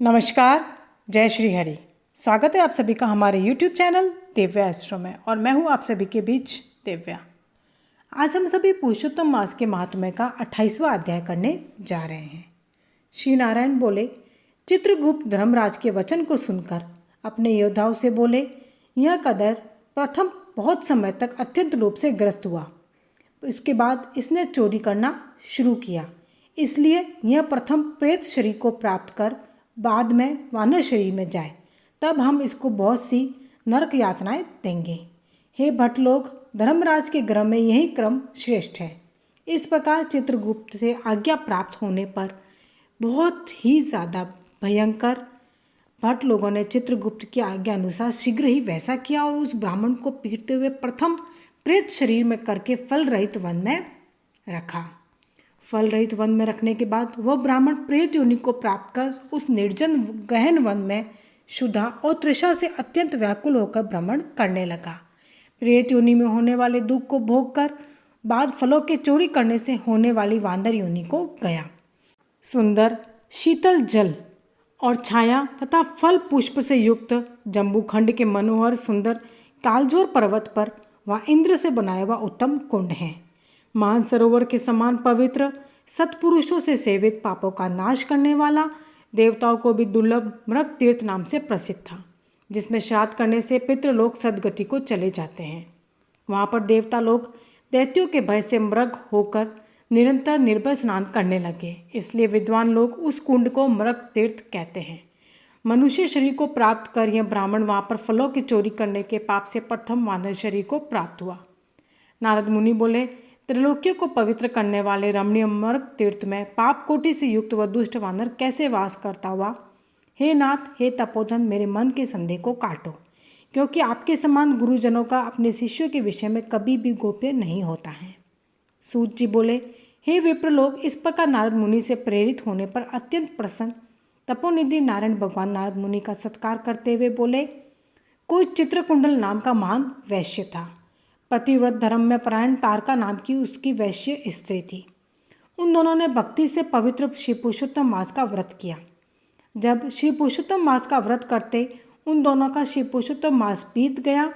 नमस्कार, जय श्री हरि। स्वागत है आप सभी का हमारे YouTube चैनल दिव्या एस्ट्रो में और मैं हूँ आप सभी के बीच दिव्या। आज हम सभी पुरुषोत्तम मास के महात्म्य का 28वां अध्याय करने जा रहे हैं। श्री नारायण बोले, चित्रगुप्त धर्मराज के वचन को सुनकर अपने योद्धाओं से बोले, यह कदर प्रथम बहुत समय तक अत्यंत लोभ से ग्रस्त हुआ। इसके बाद इसने चोरी करना शुरू किया, इसलिए यह प्रथम प्रेत शरीर को प्राप्त कर बाद में वानर शरीर में जाए, तब हम इसको बहुत सी नरक यातनाएं देंगे। हे भट्ट लोग, धर्मराज के गृह में यही क्रम श्रेष्ठ है। इस प्रकार चित्रगुप्त से आज्ञा प्राप्त होने पर बहुत ही ज़्यादा भयंकर भट्ट लोगों ने चित्रगुप्त की आज्ञा अनुसार शीघ्र ही वैसा किया और उस ब्राह्मण को पीटते हुए प्रथम प्रेत शरीर में करके फल रहित वन में रखा। फल रहित वन में रखने के बाद वह ब्राह्मण प्रेत योनि को प्राप्त कर उस निर्जन गहन वन में क्षुधा और तृषा से अत्यंत व्याकुल होकर भ्रमण करने लगा। प्रेत योनि में होने वाले दुख को भोग कर बाद फलों के चोरी करने से होने वाली वानर योनि को गया। सुंदर शीतल जल और छाया तथा फल पुष्प से युक्त जम्बूखंड के मनोहर सुंदर कालजोर पर्वत पर वह इंद्र से बनाया हुआ उत्तम कुंड है। मानसरोवर के समान पवित्र, सत्पुरुषों से सेवित, पापों का नाश करने वाला, देवताओं को भी दुर्लभ मृग तीर्थ नाम से प्रसिद्ध था, जिसमें श्राद्ध करने से पितृलोक सदगति को चले जाते हैं। वहाँ पर देवता लोग दैत्यों के भय से मृग होकर निरंतर निर्भय स्नान करने लगे, इसलिए विद्वान लोग उस कुंड को मृग तीर्थ कहते हैं। मनुष्य शरीर को प्राप्त कर यह ब्राह्मण वहाँ पर फलों की चोरी करने के पाप से प्रथम वानर शरीर को प्राप्त हुआ। नारद मुनि बोले, त्रिलोक्यों को पवित्र करने वाले रमणीय मृग तीर्थ में पाप कोटि से युक्त वह दुष्ट वानर कैसे वास करता हुआ? हे नाथ, हे तपोधन, मेरे मन के संदेह को काटो, क्योंकि आपके समान गुरुजनों का अपने शिष्यों के विषय में कभी भी गोप्य नहीं होता है। सूत जी बोले, हे विप्र लोग, इस प्रकार नारद मुनि से प्रेरित होने पर अत्यंत प्रसन्न तपोनिधि नारायण भगवान नारद मुनि का सत्कार करते हुए बोले, कोई चित्रकुंडल नाम का महान वैश्य था। पतिव्रत धर्म में परायण तारका नाम की उसकी वैश्य स्त्री थी। उन दोनों ने भक्ति से पवित्र श्री पुरुषोत्तम मास का व्रत किया। जब श्री पुरुषोत्तम मास का व्रत करते उन दोनों का श्री पुरुषोत्तम मास बीत गया।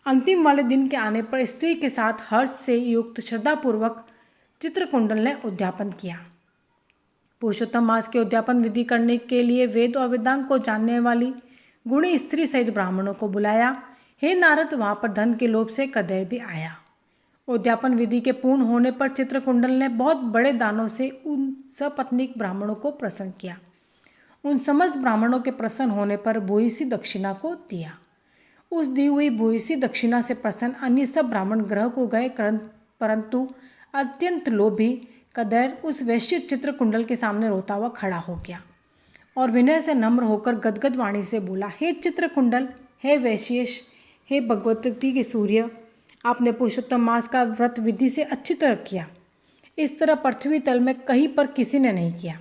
अंतिम वाले दिन के आने पर स्त्री के साथ हर्ष से युक्त श्रद्धापूर्वक चित्रकुंडल ने उद्यापन किया। पुरुषोत्तम मास के उद्यापन विधि करने के लिए वेद और वेदांग को जानने वाली गुणी स्त्री सहित ब्राह्मणों को बुलाया। हे नारद, वहाँ पर धन के लोभ से कदैर भी आया। उद्यापन विधि के पूर्ण होने पर चित्रकुंडल ने बहुत बड़े दानों से उन सपत्नीक ब्राह्मणों को प्रसन्न किया। उन समस्त ब्राह्मणों के प्रसन्न होने पर भूयसी दक्षिणा को दिया। उस दी हुई भूयसी दक्षिणा से प्रसन्न अन्य सब ब्राह्मण ग्रह को गए, परंतु अत्यंत लोभी कदैर उस वैश्य चित्रकुंडल के सामने रोता हुआ खड़ा हो गया और विनय से नम्र होकर गदगद वाणी से बोला, हे चित्रकुंडल, हे वैश्येश, हे भगवती के सूर्य, आपने पुरुषोत्तम मास का व्रत विधि से अच्छी तरह किया। इस तरह पृथ्वी तल में कहीं पर किसी ने नहीं किया।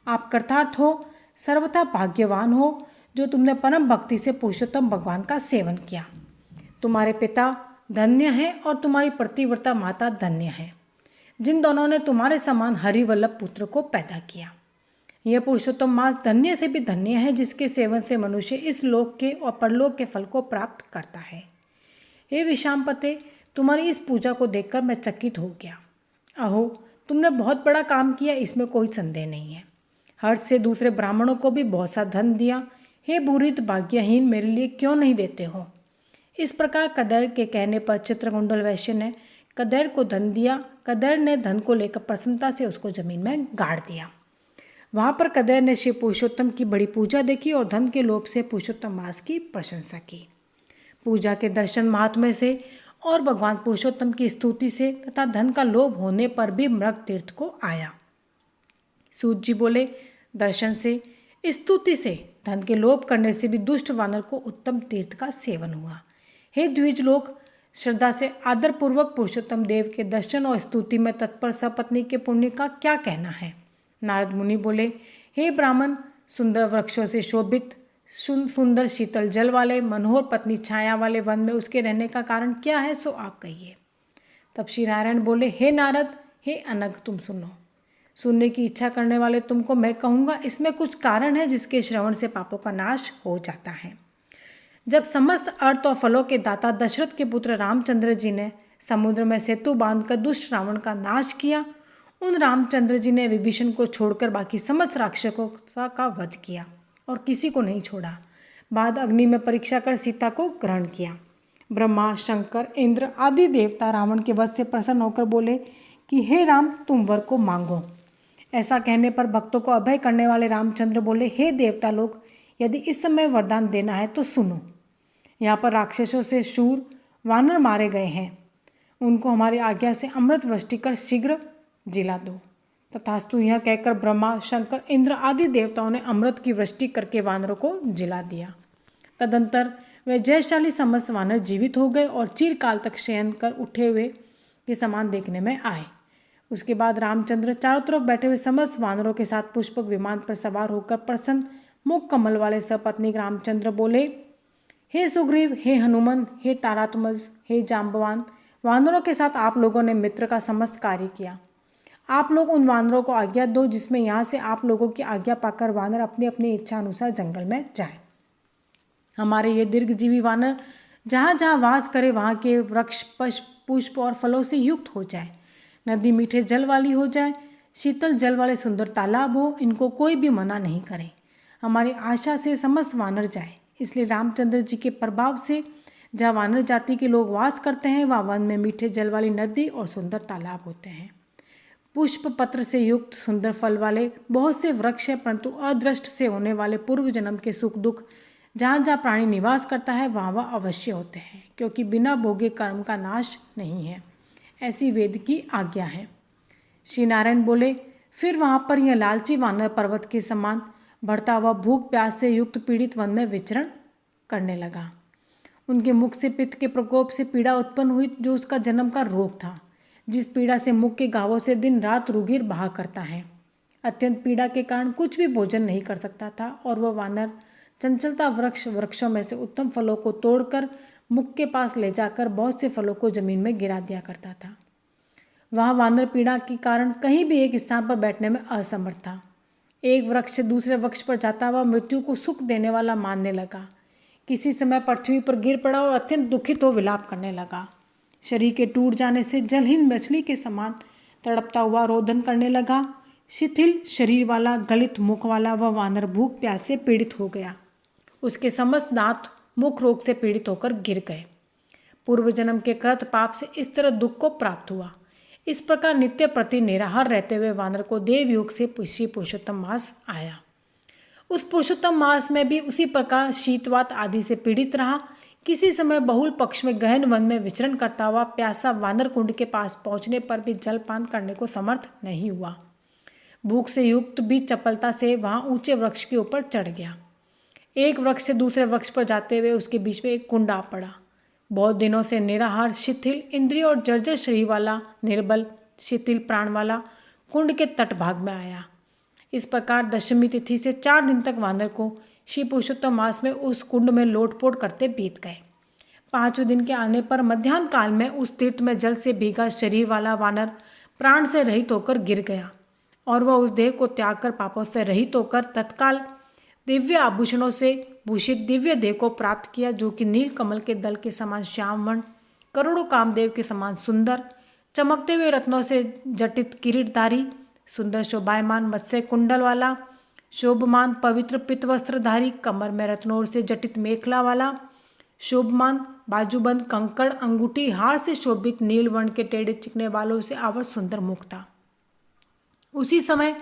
आप कृतार्थ हो, सर्वथा भाग्यवान हो, जो तुमने परम भक्ति से पुरुषोत्तम भगवान का सेवन किया। तुम्हारे पिता धन्य हैं और तुम्हारी प्रतिव्रता माता धन्य है, जिन दोनों ने तुम्हारे समान हरिवल्लभ पुत्र को पैदा किया। यह पुरुषोत्तम मास धन्य से भी धन्य है, जिसके सेवन से मनुष्य इस लोक के और परलोक के फल को प्राप्त करता है। हे विशांपते, तुम्हारी इस पूजा को देखकर मैं चकित हो गया। अहो, तुमने बहुत बड़ा काम किया, इसमें कोई संदेह नहीं है। हर्ष से दूसरे ब्राह्मणों को भी बहुत सा धन दिया। हे बुरीत भाग्यहीन, मेरे लिए क्यों नहीं देते हो? इस प्रकार कदैर के कहने पर चित्रकुंडल वैश्य ने कदैर को धन दिया। कदैर ने धन को लेकर प्रसन्नता से उसको जमीन में गाड़ दिया। वहाँ पर कदैर ने श्री पुरुषोत्तम की बड़ी पूजा देखी और धन के लोभ से पुरुषोत्तम मास की प्रशंसा की। पूजा के दर्शन महात्म्य से और भगवान पुरुषोत्तम की स्तुति से तथा धन का लोभ होने पर भी मृग तीर्थ को आया। सूत जी बोले, दर्शन से, स्तुति से, धन के लोभ करने से भी दुष्ट वानर को उत्तम तीर्थ का सेवन हुआ। हे द्विज लोग, श्रद्धा से आदरपूर्वक पुरुषोत्तम देव के दर्शन और स्तुति में तत्पर सपत्नी के पुण्य का क्या कहना है? नारद मुनि बोले, हे ब्राह्मण, सुंदर वृक्षों से शोभित सुंदर शीतल जल वाले मनोहर पत्नी छाया वाले वन में उसके रहने का कारण क्या है, सो आप कहिए। तब श्री नारायण बोले, हे नारद, हे अनग, तुम सुनो। सुनने की इच्छा करने वाले तुमको मैं कहूँगा, इसमें कुछ कारण है जिसके श्रवण से पापों का नाश हो जाता है। जब समस्त अर्थ और फलों के दाता दशरथ के पुत्र रामचंद्र जी ने समुद्र में सेतु बांधकर दुष्ट रावण का नाश किया, उन रामचंद्र जी ने विभीषण को छोड़कर बाकी समस्त राक्षसों का वध किया और किसी को नहीं छोड़ा। बाद अग्नि में परीक्षा कर सीता को ग्रहण किया। ब्रह्मा, शंकर, इंद्र आदि देवता रावण के वध से प्रसन्न होकर बोले कि हे राम, तुम वर को मांगो। ऐसा कहने पर भक्तों को अभय करने वाले रामचंद्र बोले, हे देवता लोग, यदि इस समय वरदान देना है तो सुनो। यहाँ पर राक्षसों से शूर वानर मारे गए हैं, उनको हमारी आज्ञा से अमृत वृष्टि कर शीघ्र जिला दो। तथास्तु यह कहकर ब्रह्मा, शंकर, इंद्र आदि देवताओं ने अमृत की वृष्टि करके वानरों को जिला दिया। तदंतर वे जयशाली समस्त वानर जीवित हो गए और चिरकाल तक शयन कर उठे हुए के समान देखने में आए। उसके बाद रामचंद्र चारों तरफ बैठे हुए समस्त वानरों के साथ पुष्पक विमान पर सवार होकर प्रसन्न मुख कमल वाले सपत्नीक रामचंद्र बोले, हे सुग्रीव, हे हनुमान, हे तारात्मज, हे जाम्बवान, वानरों के साथ आप लोगों ने मित्र का समस्त कार्य किया। आप लोग उन वानरों को आज्ञा दो जिसमें यहाँ से आप लोगों की आज्ञा पाकर वानर अपनी अपनी इच्छा अनुसार जंगल में जाए। हमारे ये दीर्घजीवी वानर जहाँ जहाँ वास करे वहाँ के वृक्ष, पुष्प और फलों से युक्त हो जाए, नदी मीठे जल वाली हो जाए, शीतल जल वाले सुंदर तालाब हो, इनको कोई भी मना नहीं करे। हमारी आशा से समस्त वानर जाए। इसलिए रामचंद्र जी के प्रभाव से जहाँ वानर जाति के लोग वास करते हैं वहाँ वन में मीठे जल वाली नदी और सुंदर तालाब होते हैं। पुष्प पत्र से युक्त सुंदर फल वाले बहुत से वृक्ष हैं, परंतु अदृष्ट से होने वाले पूर्व जन्म के सुख दुख जहाँ जहाँ प्राणी निवास करता है वहाँ वह अवश्य होते हैं, क्योंकि बिना भोगे कर्म का नाश नहीं है, ऐसी वेद की आज्ञा है। श्री नारायण बोले, फिर वहाँ पर यह लालची वानर पर्वत के समान बढ़ता हुआ भूख प्यास से युक्त पीड़ित वन में विचरण करने लगा। उनके मुख से पित्त के प्रकोप से पीड़ा उत्पन्न हुई, जो उसका जन्म का रोग था, जिस पीड़ा से मुख के घावों से दिन रात रुधिर बहा करता है। अत्यंत पीड़ा के कारण कुछ भी भोजन नहीं कर सकता था और वह वानर चंचलता वृक्षों में से उत्तम फलों को तोड़कर मुख के पास ले जाकर बहुत से फलों को जमीन में गिरा दिया करता था। वह वानर पीड़ा के कारण कहीं भी एक स्थान पर बैठने में असमर्थ था। एक वृक्ष से दूसरे वृक्ष पर जाता हुआ मृत्यु को सुख देने वाला मानने लगा। किसी समय पृथ्वी पर गिर पड़ा और अत्यंत दुखित हो विलाप करने लगा। शरीर के टूट जाने से जलहीन मछली के समान तड़पता हुआ रोदन करने लगा। शिथिल शरीर वाला, गलित मुख वाला वह वानर भूख प्यास से पीड़ित हो गया। उसके समस्त दांत मुख रोग से पीड़ित होकर गिर गए। पूर्व जन्म के कृत पाप से इस तरह दुख को प्राप्त हुआ। इस प्रकार नित्य प्रति निराहार रहते हुए वानर को देवयुग से श्री पुरुषोत्तम मास आया। उस पुरुषोत्तम मास में भी उसी प्रकार शीतवात आदि से पीड़ित रहा। किसी समय बहुल पक्ष में गहन वन में विचरण करता हुआ प्यासा वानर कुंड के पास पहुंचने पर भी जलपान करने को समर्थ नहीं हुआ। भूख से युक्त भी चपलता से वहां ऊंचे वृक्ष के ऊपर चढ़ गया। एक वृक्ष से दूसरे वृक्ष पर जाते हुए उसके बीच में एक कुंड आ पड़ा। बहुत दिनों से निराहार, शिथिल इंद्रिय और जर्जर शरीर वाला, निर्बल शिथिल प्राण वाला कुंड के तटभाग में आया। इस प्रकार दशमी तिथि से 4 दिन तक वानर को श्री पुरुषोत्तम मास में उस कुंड में लोटपोट करते बीत गए। 5वें दिन के आने पर मध्याह्न काल में उस तीर्थ में जल से भीगा शरीर वाला वानर प्राण से रहित होकर गिर गया और वह उस देह को त्याग कर पापों से रहित होकर तत्काल दिव्य आभूषणों से भूषित दिव्य देह को प्राप्त किया, जो कि नील कमल के दल के समान श्याम वर्ण, करोड़ों कामदेव के समान सुंदर, चमकते हुए रत्नों से जटित किरीटधारी, सुंदर शोभायमान मत्स्य कुंडल वाला, शोभमान पवित्र पित्त वस्त्रधारी, कमर में रत्नों से जटित मेखला वाला, शोभमान बाजूबंद कंकड़ अंगूठी हार से शोभित नील वर्ण के टेढ़े चिकने बालों से आवृत सुंदर मुख था। उसी समय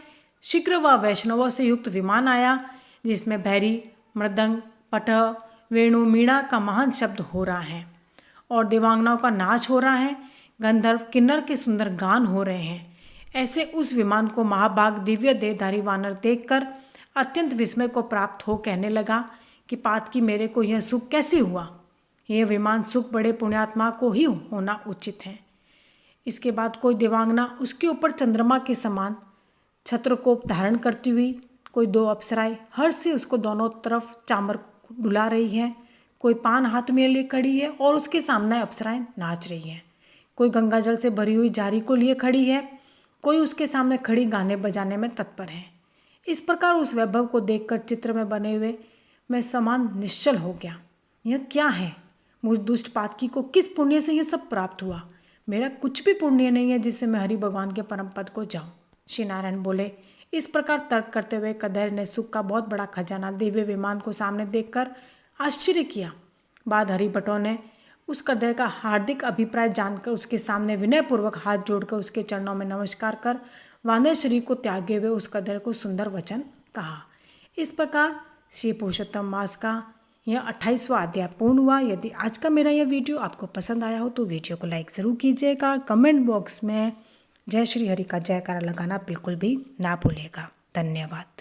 शीघ्र व वैष्णवों से युक्त विमान आया, जिसमें भैरी, मृदंग, पटह, वेणु, मीणा का महान शब्द हो रहा है और देवांगनाओं का नाच हो रहा है। गंधर्व किन्नर के सुंदर गान हो रहे हैं। ऐसे उस विमान को महाभाग दिव्य देहधारी वानर देखकर अत्यंत विस्मय को प्राप्त हो कहने लगा कि पात की मेरे को यह सुख कैसे हुआ। यह विमान सुख बड़े पुण्यात्मा को ही होना उचित है। इसके बाद कोई देवांगना उसके ऊपर चंद्रमा के समान छत्रकोप धारण करती हुई, कोई 2 अप्सराएं हर्ष से उसको दोनों तरफ चामर डुला रही है, कोई पान हाथ में लिए खड़ी है और उसके सामने अप्सराएं नाच रही हैं, कोई गंगा जल से भरी हुई जारी को लिए खड़ी है कोई उसके सामने खड़ी गाने बजाने में तत्पर है। इस प्रकार उस वैभव को देखकर चित्र में बने हुए मैं समान निश्चल हो गया। यह क्या है? मुझ दुष्ट पातकी को किस पुण्य से यह सब प्राप्त हुआ? मेरा कुछ भी पुण्य नहीं है जिससे मैं हरि भगवान के परम पद को जाऊं। श्री नारायण बोले। इस प्रकार तर्क करते हुए कदर ने सुख का बहुत बड़ा खजाना दिव्य विमान को सामने देखकर आश्चर्य किया। बाद हरिभटों ने उस कदर का हार्दिक अभिप्राय जानकर उसके सामने विनयपूर्वक हाथ जोड़कर उसके चरणों में नमस्कार कर वानर शरीर को त्यागे हुए उस कदर को सुंदर वचन कहा। इस प्रकार श्री पुरुषोत्तम मास का यह 28वां अध्याय पूर्ण हुआ। यदि आज का मेरा यह वीडियो आपको पसंद आया हो तो वीडियो को लाइक ज़रूर कीजिएगा। कमेंट बॉक्स में जय श्री हरि का जयकारा लगाना बिल्कुल भी ना भूलिएगा। धन्यवाद।